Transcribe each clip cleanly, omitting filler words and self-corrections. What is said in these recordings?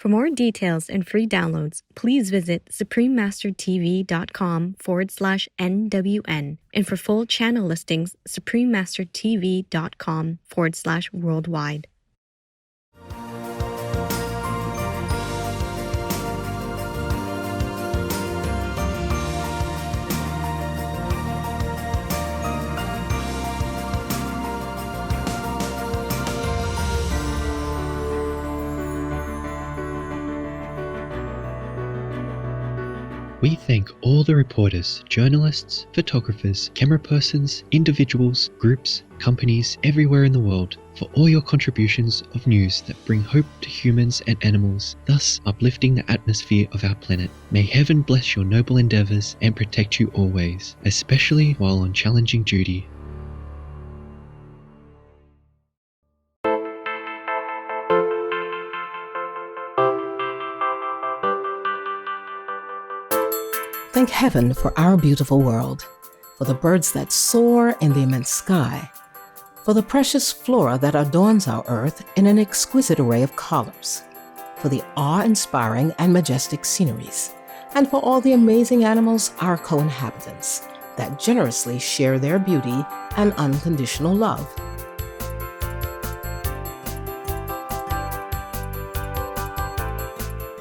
For more details and free downloads, please visit suprememastertv.com/NWN. And for full channel listings, suprememastertv.com/worldwide. We thank all the reporters, journalists, photographers, camera persons, individuals, groups, companies everywhere in the world for all your contributions of news that bring hope to humans and animals, thus uplifting the atmosphere of our planet. May heaven bless your noble endeavors and protect you always, especially while on challenging duty. Thank heaven for our beautiful world, for the birds that soar in the immense sky, for the precious flora that adorns our earth in an exquisite array of colors, for the awe-inspiring and majestic sceneries, and for all the amazing animals, our co-inhabitants, that generously share their beauty and unconditional love.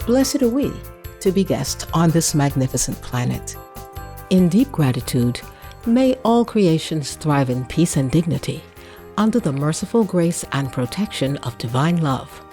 Blessed are we to be guests on this magnificent planet. In deep gratitude, may all creations thrive in peace and dignity under the merciful grace and protection of divine love.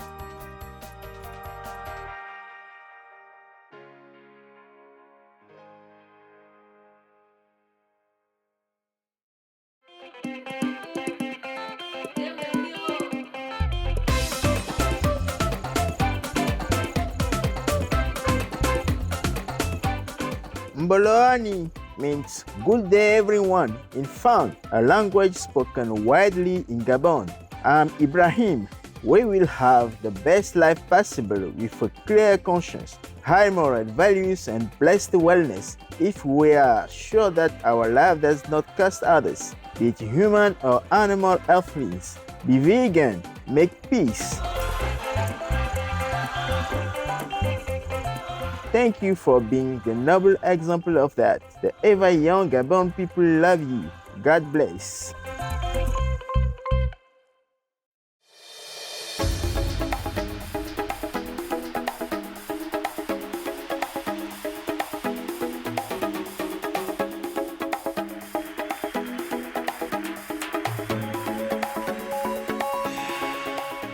Mboloani means good day everyone in Fang, a language spoken widely in Gabon. I'm Ibrahim. We will have the best life possible with a clear conscience, high moral values and blessed wellness if we are sure that our life does not cost others, be it human or animal earthlings. Be vegan, make peace. Thank you for being the noble example of that. The ever young Gabon people love you. God bless.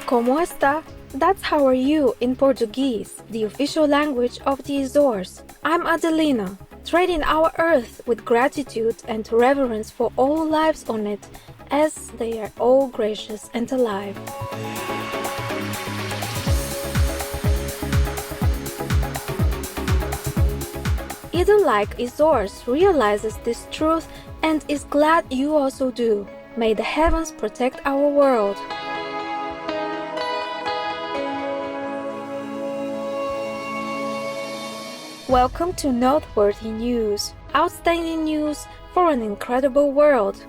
¿Cómo está? That's how are you in Portuguese, the official language of the Azores. I'm Adelina, treating our earth with gratitude and reverence for all lives on it, as they are all gracious and alive. Eden like Azores realizes this truth and is glad you also do. May the heavens protect our world. Welcome to Noteworthy News, outstanding news for an incredible world.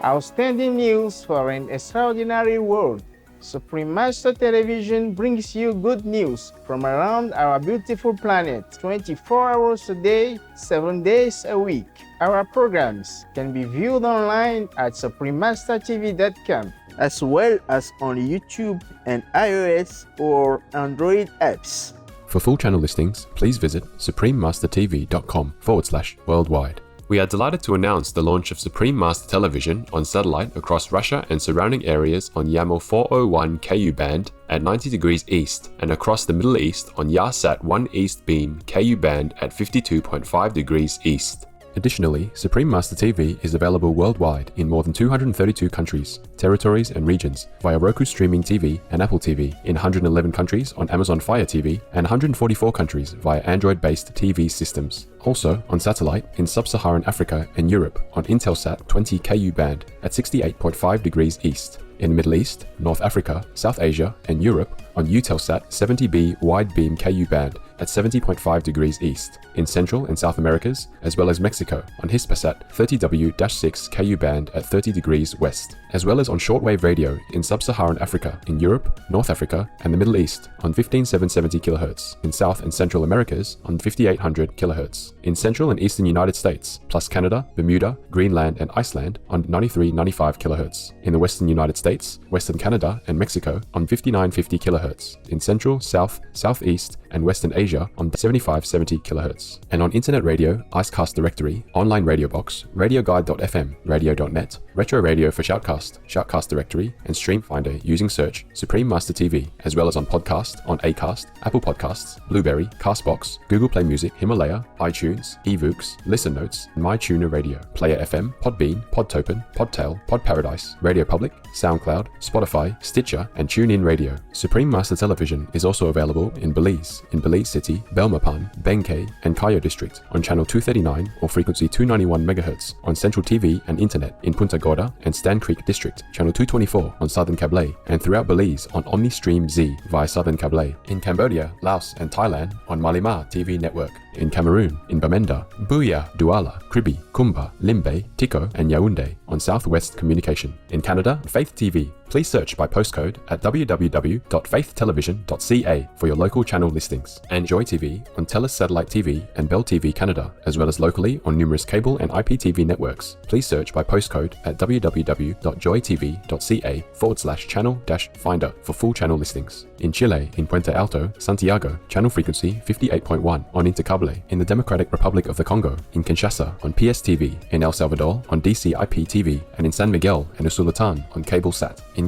Outstanding news for an extraordinary world. Supreme Master Television brings you good news from around our beautiful planet 24 hours a day, 7 days a week. Our programs can be viewed online at suprememastertv.com, as well as on YouTube and iOS or Android apps. For full channel listings, please visit suprememastertv.com/worldwide. We are delighted to announce the launch of Supreme Master Television on satellite across Russia and surrounding areas on YAML 401 KU band at 90 degrees east, and across the Middle East on YARSAT 1 East Beam KU band at 52.5 degrees east. Additionally, Supreme Master TV is available worldwide in more than 232 countries, territories and regions via Roku Streaming TV and Apple TV, in 111 countries on Amazon Fire TV, and 144 countries via Android-based TV systems. Also on satellite in Sub-Saharan Africa and Europe on Intelsat 20 KU band at 68.5 degrees east. In the Middle East, North Africa, South Asia and Europe on Eutelsat 70B wide beam KU band at 70.5 degrees east. In Central and South Americas, as well as Mexico on Hispasat 30W-6 Ku band at 30 degrees west, as well as on shortwave radio in Sub-Saharan Africa, in Europe, North Africa, and the Middle East on 15770 kHz, in South and Central Americas on 5800 kHz, in Central and Eastern United States, plus Canada, Bermuda, Greenland, and Iceland on 9395 kHz, in the Western United States, Western Canada, and Mexico on 5950 kHz, in Central, South, Southeast, and Western Asia on 7570 kHz, and on Internet Radio, Icecast Directory, Online Radio Box, RadioGuide.fm, Radio.net, Retro Radio for Shoutcast, Shoutcast Directory, and Stream Finder using search Supreme Master TV, as well as on podcast, on Acast, Apple Podcasts, Blueberry, Castbox, Google Play Music, Himalaya, iTunes, eVoox, Listen Notes, MyTuner Radio, Player FM, Podbean, Podtopen, Podtail, Podparadise, Radio Public, SoundCloud, Spotify, Stitcher, and TuneIn Radio. Supreme Master Television is also available in Belize City, Belmopan, Benkei, and Cayo District on channel 239 or frequency 291 MHz on Central TV and Internet in Punta Gorda and Stan Creek District, channel 224 on Southern Cable, and throughout Belize on OmniStream Z via Southern Cable. In Cambodia, Laos, and Thailand on Malima TV Network. In Cameroon, in Bamenda, Buea, Douala, Kribi, Kumba, Limbe, Tiko, and Yaoundé on Southwest Communication. In Canada, Faith TV. Please search by postcode at www.faithtelevision.ca for your local channel listings. And Joy TV on TELUS Satellite TV and Bell TV Canada, as well as locally on numerous cable and IPTV networks. Please search by postcode at www.joytv.ca/channel-finder for full channel listings. In Chile, in Puente Alto, Santiago, channel frequency 58.1 on Intercable. In the Democratic Republic of the Congo, in Kinshasa on PSTV, in El Salvador on DCIP-TV, and in San Miguel and Usulután on CableSat. In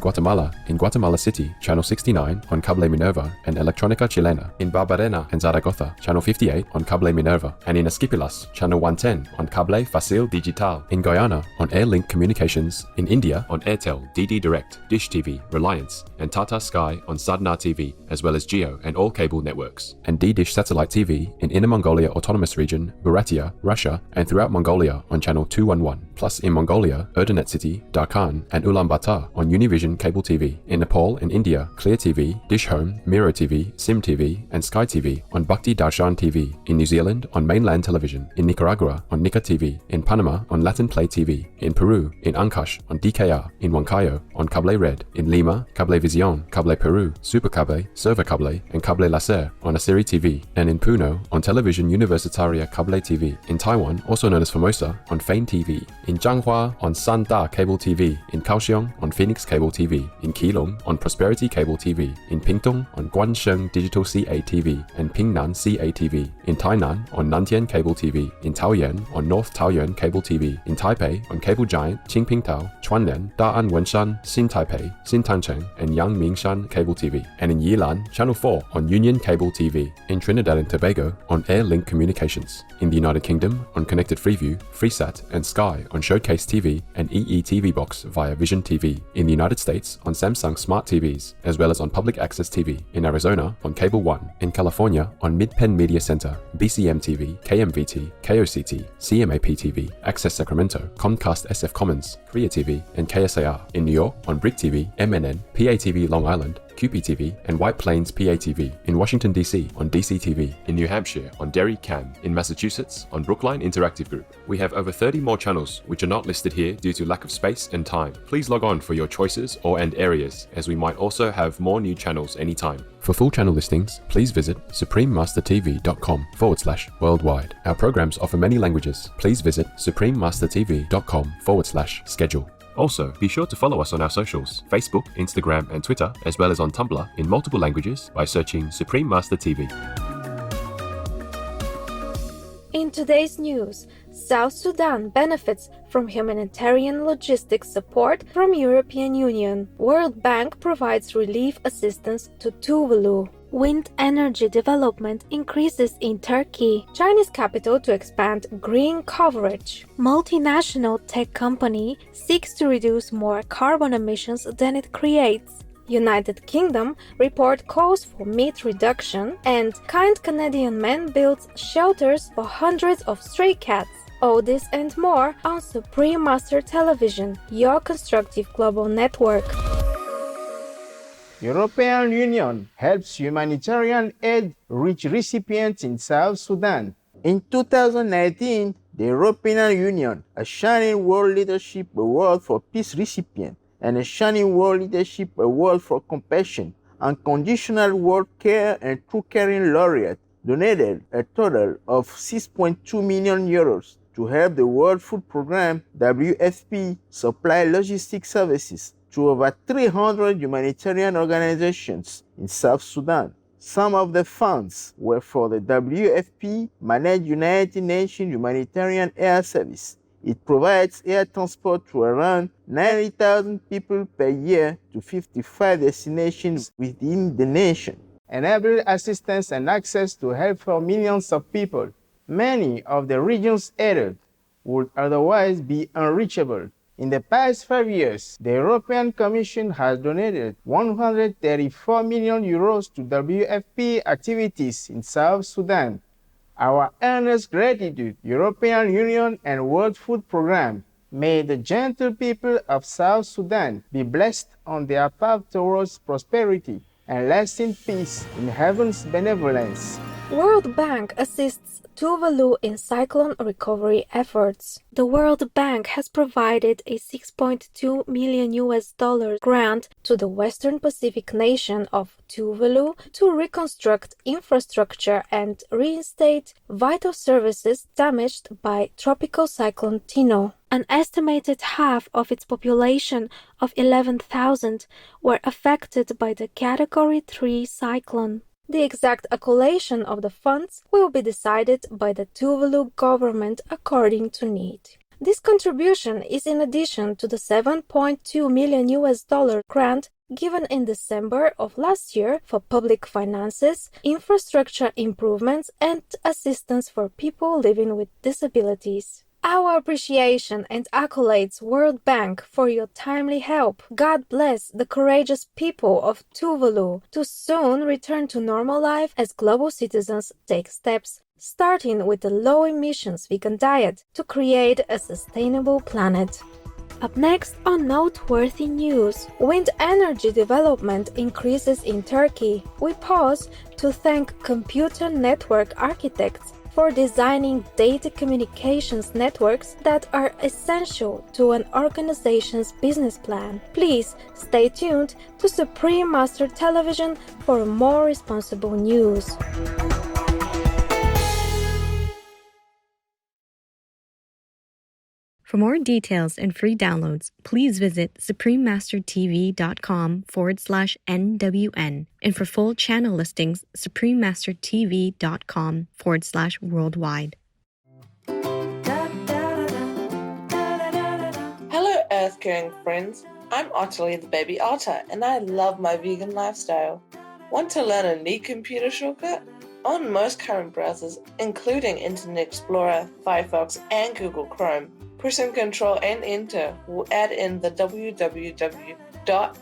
Guatemala City, channel 69 on Cable Minerva and Electronica Chilena. In Barbarena and Zaragoza, channel 58 on Cable Minerva, and in Esquipilas, channel 110 on Cable Facil Digital. In Guyana on Airlink Communications. In India on Airtel, DD Direct, Dish TV, Reliance, and Tata Sky on Sadhana TV, as well as Geo and all cable networks. And D-Dish Satellite TV in Inner Mongolia Autonomous Region, Buryatia, Russia, and throughout Mongolia on channel 211. Plus in Mongolia, Erdenet City, Darkhan, and Ulaanbaatar on Univision Cable TV. In Nepal and India, Clear TV, Dish Home, Miro TV, Sim TV, and Sky TV on Bhakti Darshan TV. In New Zealand on Mainland Television. In Nicaragua on Nika TV. In Panama on Latin Play TV. In Peru, in Ancash on DKR. In Huancayo on Cable Red. In Lima, Cablevisión, Cable Peru, Supercable, Server Cable, and Cable Laser on Asiri TV. And in Puno on Television Universitaria Cable TV. In Taiwan, also known as Formosa, on Fane TV. In Changhua on Sanda Cable TV. In Kaohsiung on Phoenix Cable TV. In Keelung on Prosperity Cable TV. In Pingtung on Guansheng Digital CA TV and Pingnan CA TV. In Tainan on Nantian Cable TV. In Taoyuan on North Taoyuan Cable TV. In Taipei on Cable Giant, Qingpingtao, Chuanlian, Da'an Wenshan, Xin Taipei, Xin Tancheng, and Yangmingshan Cable TV. And in Yilan, Channel 4 on Union Cable TV. In Trinidad and Tobago on Airlink Communications. In the United Kingdom on Connected Freeview, Freesat, and Sky on Showcase TV and EE Box via Vision TV. In the United States on Samsung Smart TVs, as well as on Public Access TV. In Arizona on Cable One. In California on Mid-Penn Media Center, BCM TV, KMVT, KOCT, CMAP TV, Access Sacramento, Comcast SF Commons, Korea TV, and KSAR. In New York on Brick TV, MNN, PATV Long Island, QPTV, and White Plains PATV. In Washington, D.C. on DCTV. In New Hampshire on Derry Cam. In Massachusetts on Brookline Interactive Group. We have over 30 more channels which are not listed here due to lack of space and time. Please log on for your choices and areas, as we might also have more new channels anytime. For full channel listings, please visit suprememastertv.com/worldwide. Our programs offer many languages. Please visit suprememastertv.com/schedule. Also, be sure to follow us on our socials, Facebook, Instagram, and Twitter, as well as on Tumblr in multiple languages by searching Supreme Master TV. In today's news, South Sudan benefits from humanitarian logistics support from European Union. World Bank provides relief assistance to Tuvalu. Wind energy development increases in Turkey. Chinese capital to expand green coverage. Multinational tech company seeks to reduce more carbon emissions than it creates. United Kingdom report calls for meat reduction, and kind Canadian man builds shelters for hundreds of stray cats. All this and more on Supreme Master Television, your constructive global network. European Union helps humanitarian aid reach recipients in South Sudan. In 2019, the European Union, a Shining World Leadership Award for Peace recipient, and a Shining World Leadership Award for Compassion, Unconditional World Care and True Caring Laureate, donated a total of 6.2 million euros to help the World Food Programme WFP supply logistics services to over 300 humanitarian organizations in South Sudan. Some of the funds were for the WFP managed United Nations Humanitarian Air Service. It provides air transport to around 90,000 people per year to 55 destinations within the nation, enabling assistance and access to help for millions of people. Many of the regions aided would otherwise be unreachable. In the past 5 years, the European Commission has donated 134 million euros to WFP activities in South Sudan. Our earnest gratitude, European Union and World Food Programme. May the gentle people of South Sudan be blessed on their path towards prosperity and lasting peace in heaven's benevolence. World Bank assists Tuvalu in cyclone recovery efforts. The World Bank has provided a $6.2 million grant to the Western Pacific nation of Tuvalu to reconstruct infrastructure and reinstate vital services damaged by Tropical Cyclone Tino. An estimated half of its population of 11,000 were affected by the Category 3 cyclone. The exact allocation of the funds will be decided by the Tuvalu government according to need. This contribution is in addition to the $7.2 million grant given in December of last year for public finances, infrastructure improvements, and assistance for people living with disabilities. Our appreciation and accolades, World Bank, for your timely help. God bless the courageous people of Tuvalu to soon return to normal life as global citizens take steps, starting with the low emissions vegan diet, to create a sustainable planet. Up next on noteworthy news, wind energy development increases in Turkey. We pause to thank computer network architects for designing data communications networks that are essential to an organization's business plan. Please stay tuned to Supreme Master Television for more responsible news. For more details and free downloads, please visit suprememastertv.com/NWN. And for full channel listings, suprememastertv.com/worldwide. Hello, Earth Caring friends. I'm Ottilie the baby otter, and I love my vegan lifestyle. Want to learn a neat computer shortcut? On most current browsers, including Internet Explorer, Firefox, and Google Chrome, pressing Ctrl and Enter will add in the www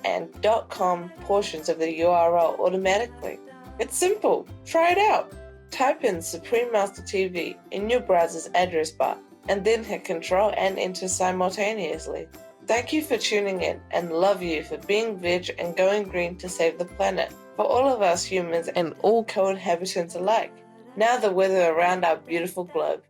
and .com portions of the URL automatically. It's simple. Try it out. Type in Supreme Master TV in your browser's address bar and then hit Ctrl and Enter simultaneously. Thank you for tuning in and love you for being veg and going green to save the planet. For all of us humans and all co-inhabitants alike. Now the weather around our beautiful globe.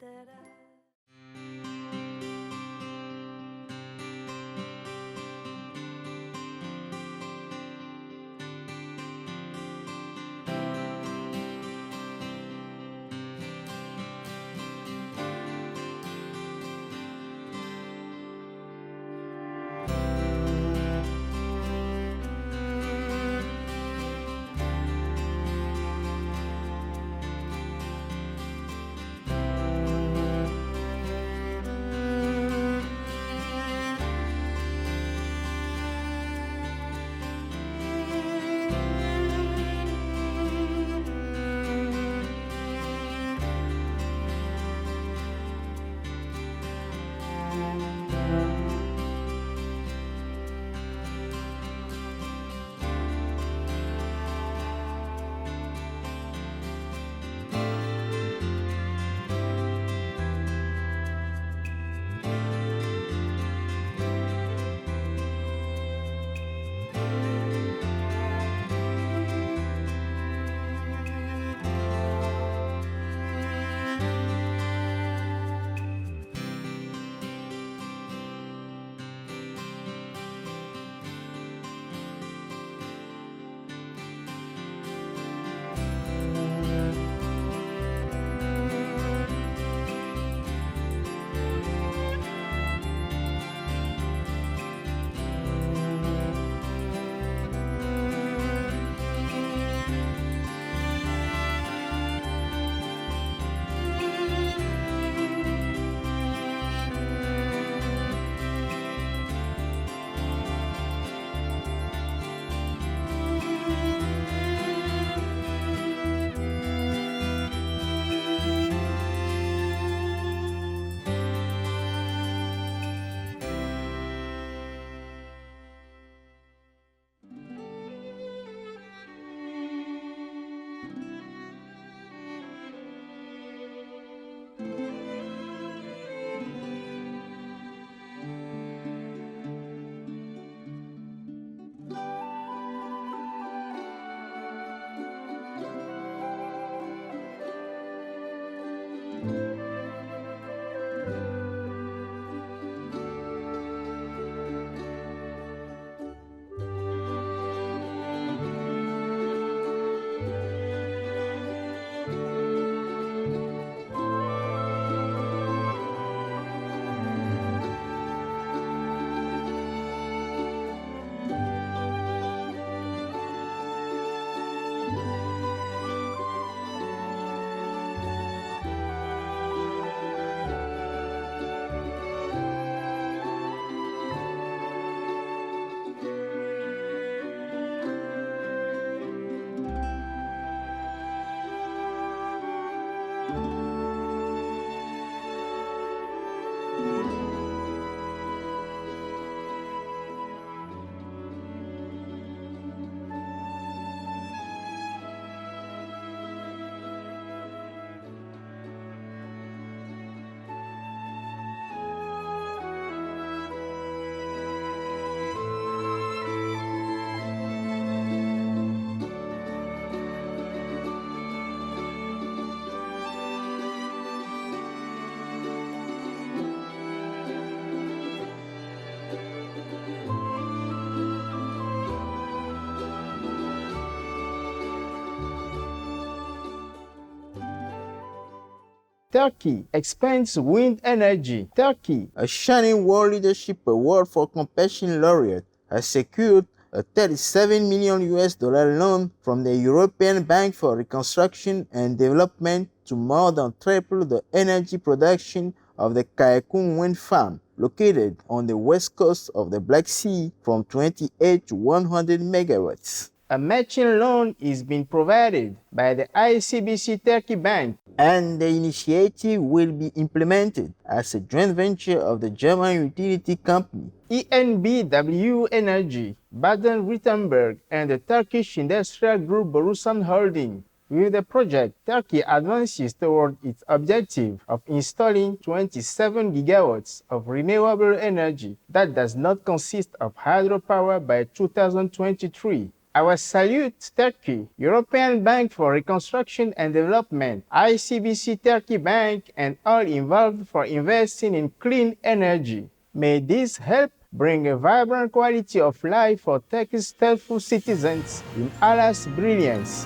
Turkey expands wind energy. Turkey, a shining world leadership award for compassion laureate, has secured a 37 million US dollar loan from the European Bank for Reconstruction and Development to more than triple the energy production of the Kayakun wind farm, located on the west coast of the Black Sea, from 28 to 100 megawatts. A matching loan is being provided by the ICBC Turkey Bank, and the initiative will be implemented as a joint venture of the German utility company ENBW Energy, Baden-Württemberg, and the Turkish industrial group Borusan Holding. With the project, Turkey advances toward its objective of installing 27 gigawatts of renewable energy that does not consist of hydropower by 2023. Our salute Turkey, European Bank for Reconstruction and Development, ICBC Turkey Bank, and all involved for investing in clean energy. May this help bring a vibrant quality of life for Turkey's thoughtful citizens in Allah's brilliance.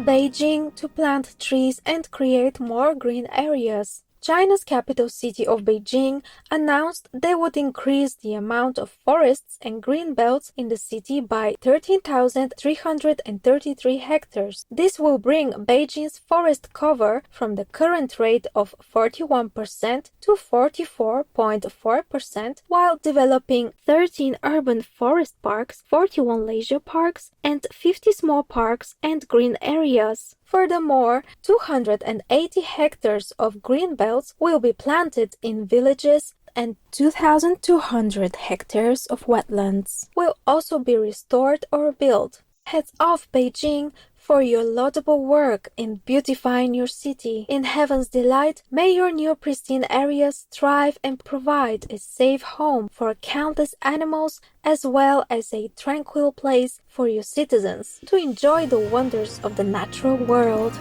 Beijing to plant trees and create more green areas. China's capital city of Beijing announced they would increase the amount of forests and green belts in the city by 13,333 hectares. This will bring Beijing's forest cover from the current rate of 41% to 44.4%, while developing 13 urban forest parks, 41 leisure parks, and 50 small parks and green areas. Furthermore, 280 hectares of green belts will be planted in villages, and 2,200 hectares of wetlands will also be restored or built. Hats off, Beijing, for your laudable work in beautifying your city. In heaven's delight, may your new pristine areas thrive and provide a safe home for countless animals, as well as a tranquil place for your citizens to enjoy the wonders of the natural world.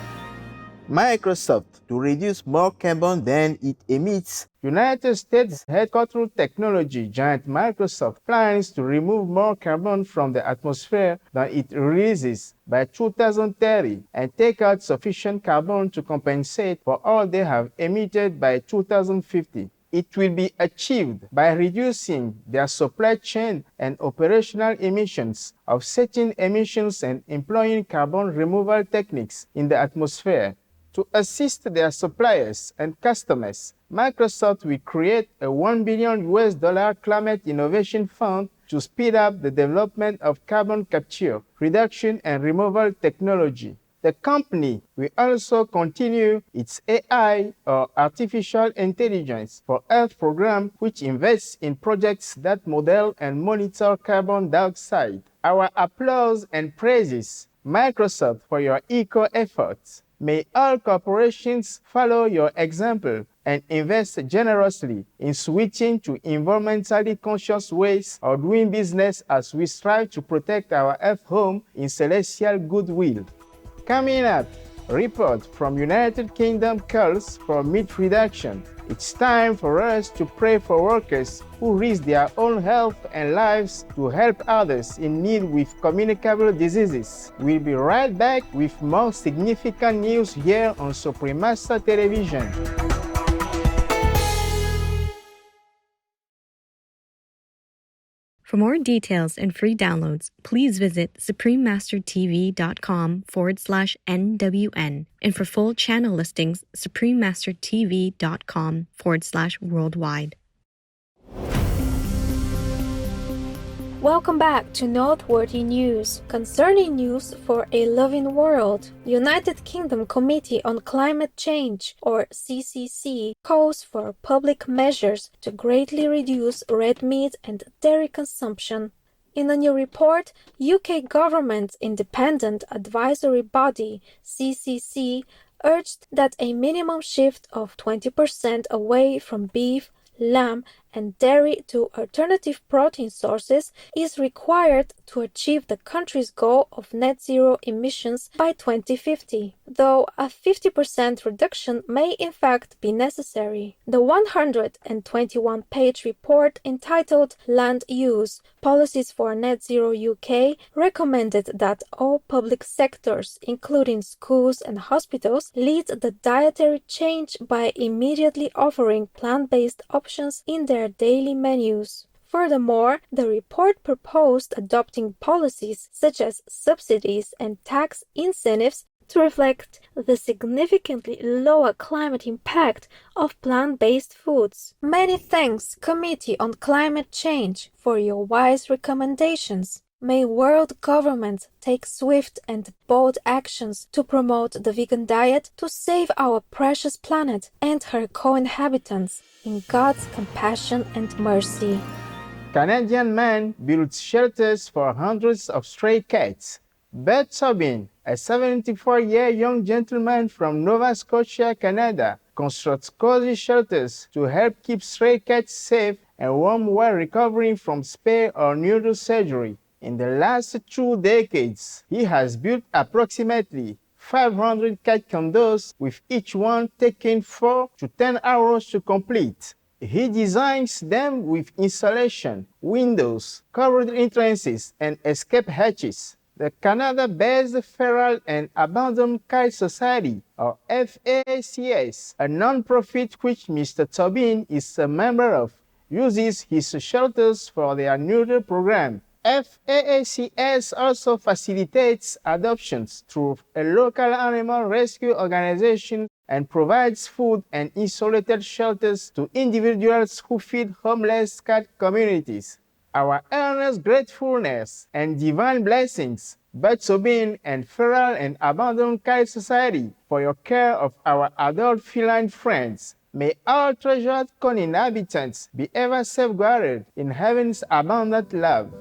Microsoft to reduce more carbon than it emits. United States headquartered technology giant Microsoft plans to remove more carbon from the atmosphere than it releases by 2030 and take out sufficient carbon to compensate for all they have emitted by 2050. It will be achieved by reducing their supply chain and operational emissions, offsetting emissions, and employing carbon removal techniques in the atmosphere. To assist their suppliers and customers, Microsoft will create a $1 billion climate innovation fund to speed up the development of carbon capture, reduction, and removal technology. The company will also continue its AI, or Artificial Intelligence for Earth program, which invests in projects that model and monitor carbon dioxide. Our applause and praises, Microsoft, for your eco-efforts. May all corporations follow your example and invest generously in switching to environmentally conscious ways of doing business as we strive to protect our Earth home in celestial goodwill. Coming up, report from United Kingdom calls for meat reduction. It's time for us to pray for workers who risk their own health and lives to help others in need with communicable diseases. We'll be right back with more significant news here on Supreme Master Television. For more details and free downloads, please visit suprememastertv.com/NWN. And for full channel listings, suprememastertv.com/worldwide. Welcome back to Noteworthy News. Concerning news for a loving world, the United Kingdom Committee on Climate Change, or CCC, calls for public measures to greatly reduce red meat and dairy consumption. In a new report, UK government's independent advisory body, CCC, urged that a minimum shift of 20% away from beef, lamb, and dairy to alternative protein sources is required to achieve the country's goal of net zero emissions by 2050, though a 50% reduction may in fact be necessary. The 121-page report entitled Land Use: Policies for Net Zero UK recommended that all public sectors, including schools and hospitals, lead the dietary change by immediately offering plant-based options in their daily menus. Furthermore, the report proposed adopting policies such as subsidies and tax incentives to reflect the significantly lower climate impact of plant-based foods. Many thanks, Committee on Climate Change, for your wise recommendations. May world governments take swift and bold actions to promote the vegan diet to save our precious planet and her co-inhabitants in God's compassion and mercy. Canadian man builds shelters for hundreds of stray cats. Bert Tobin, a 74-year young gentleman from Nova Scotia, Canada, constructs cozy shelters to help keep stray cats safe and warm while recovering from spay or neuter surgery. In the last 2 decades, he has built approximately 500 cat condos, with each one taking 4 to 10 hours to complete. He designs them with insulation, windows, covered entrances, and escape hatches. The Canada-based Feral and Abandoned Cat Society, or FACS, a non-profit which Mr. Tobin is a member of, uses his shelters for their neuter program. FAACS also facilitates adoptions through a local animal rescue organization and provides food and insulated shelters to individuals who feed homeless cat communities. Our earnest gratefulness and divine blessings, Bert Tobin and Feral and Abandoned Cat Society, for your care of our adult feline friends. May all treasured co-inhabitants be ever safeguarded in heaven's abundant love.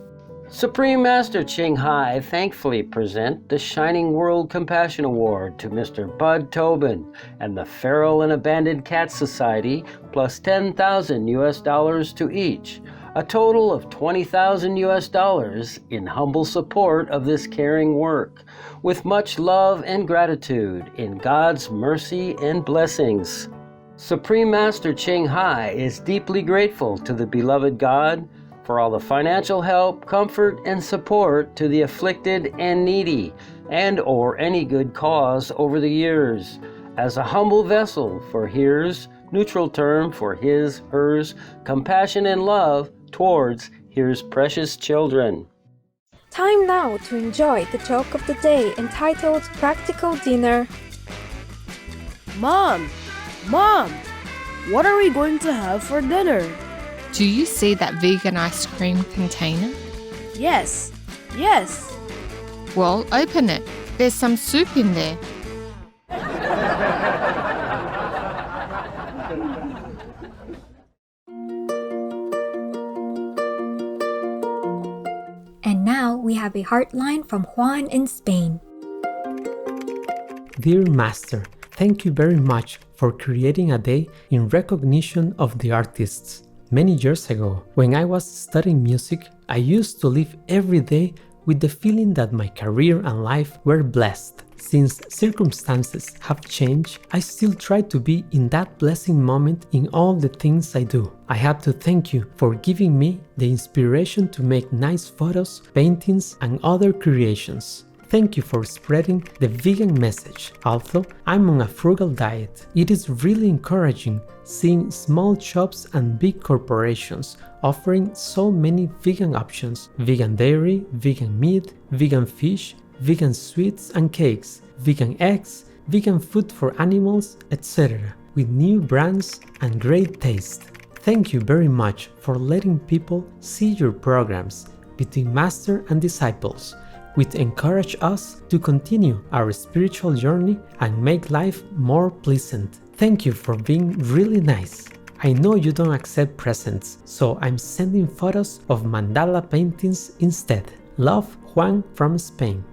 Supreme Master Ching Hai thankfully present the Shining World Compassion Award to Mr. Bud Tobin and the Feral and Abandoned Cat Society, plus $10,000 to each, a total of $20,000 in humble support of this caring work, with much love and gratitude in God's mercy and blessings. Supreme Master Ching Hai is deeply grateful to the beloved God for all the financial help, comfort, and support to the afflicted and needy, and or any good cause over the years, as a humble vessel for his, neutral term for his, hers, compassion and love towards his precious children. Time now to enjoy the joke of the day entitled Practical Dinner. Mom! Mom! What are we going to have for dinner? Do you see that vegan ice cream container? Yes. Yes. Well, open it. There's some soup in there. And now we have a heartline from Juan in Spain. Dear Master, thank you very much for creating a day in recognition of the artists. Many years ago, when I was studying music, I used to live every day with the feeling that my career and life were blessed. Since circumstances have changed, I still try to be in that blessing moment in all the things I do. I have to thank you for giving me the inspiration to make nice photos, paintings, and other creations. Thank you for spreading the vegan message. Although I'm on a frugal diet, it is really encouraging seeing small shops and big corporations offering so many vegan options: vegan dairy, vegan meat, vegan fish, vegan sweets and cakes, vegan eggs, vegan food for animals, etc., with new brands and great taste. Thank you very much for letting people see your programs between Master and Disciples, which encourage us to continue our spiritual journey and make life more pleasant. Thank you for being really nice. I know you don't accept presents, so I'm sending photos of mandala paintings instead. Love, Juan from Spain.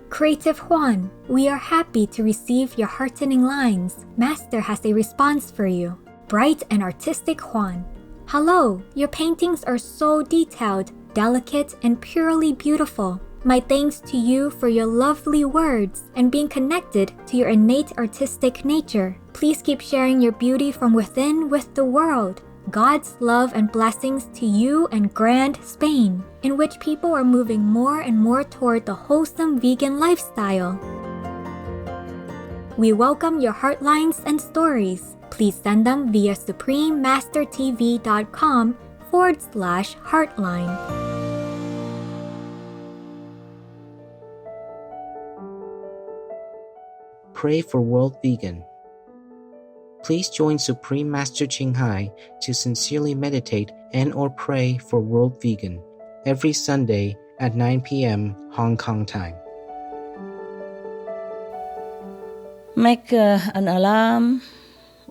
Creative Juan, we are happy to receive your heartening lines. Master has a response for you. Bright and artistic Juan, Hello, your paintings are so detailed, delicate, and purely beautiful. My thanks to you for your lovely words and being connected to your innate artistic nature. Please keep sharing your beauty from within with the world. God's love and blessings to you and Grand Spain, in which people are moving more and more toward the wholesome vegan lifestyle. We welcome your heartlines and stories. Please send them via suprememastertv.com/heartline. Pray for World Vegan. Please join Supreme Master Ching Hai to sincerely meditate and or pray for World Vegan every Sunday at 9 p.m. Hong Kong time. Make an alarm.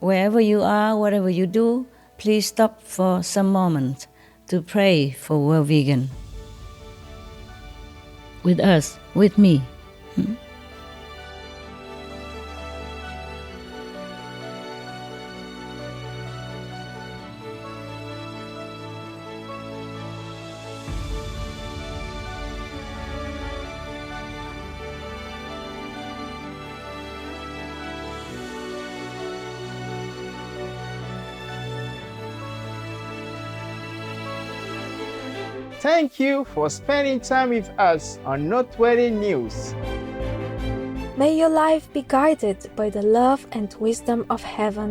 Wherever you are, whatever you do, please stop for some moment to pray for World Vegan. With us, with me. Thank you for spending time with us on Noteworthy News. May your life be guided by the love and wisdom of heaven.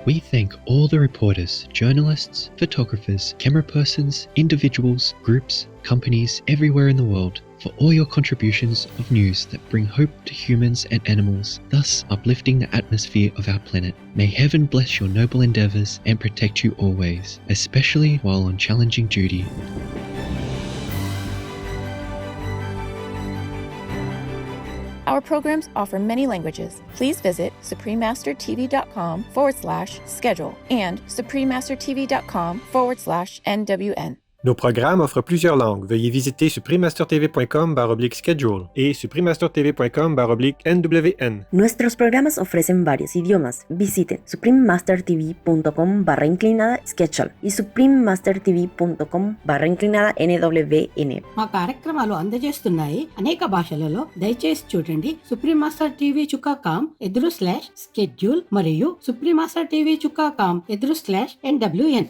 We thank all the reporters, journalists, photographers, camera persons, individuals, groups, companies everywhere in the world for all your contributions of news that bring hope to humans and animals, thus uplifting the atmosphere of our planet. May heaven bless your noble endeavors and protect you always, especially while on challenging duty. Our programs offer many languages. Please visit suprememastertv.com/schedule and suprememastertv.com/NWN. Nos programmes offrent plusieurs langues. Veuillez visiter suprememastertv.com/schedule y suprememastertv.com/NWN. Nuestros programas ofrecen varios idiomas. Visiten suprememastertv.com/schedule y suprememastertv.com/NWN. మా కార్యక్రమాలు అందజేస్తున్నాయి అనేక భాషలలో. దయచేసి చూడండి suprememastertv.com/schedule మరియు suprememastertv.com/NWN.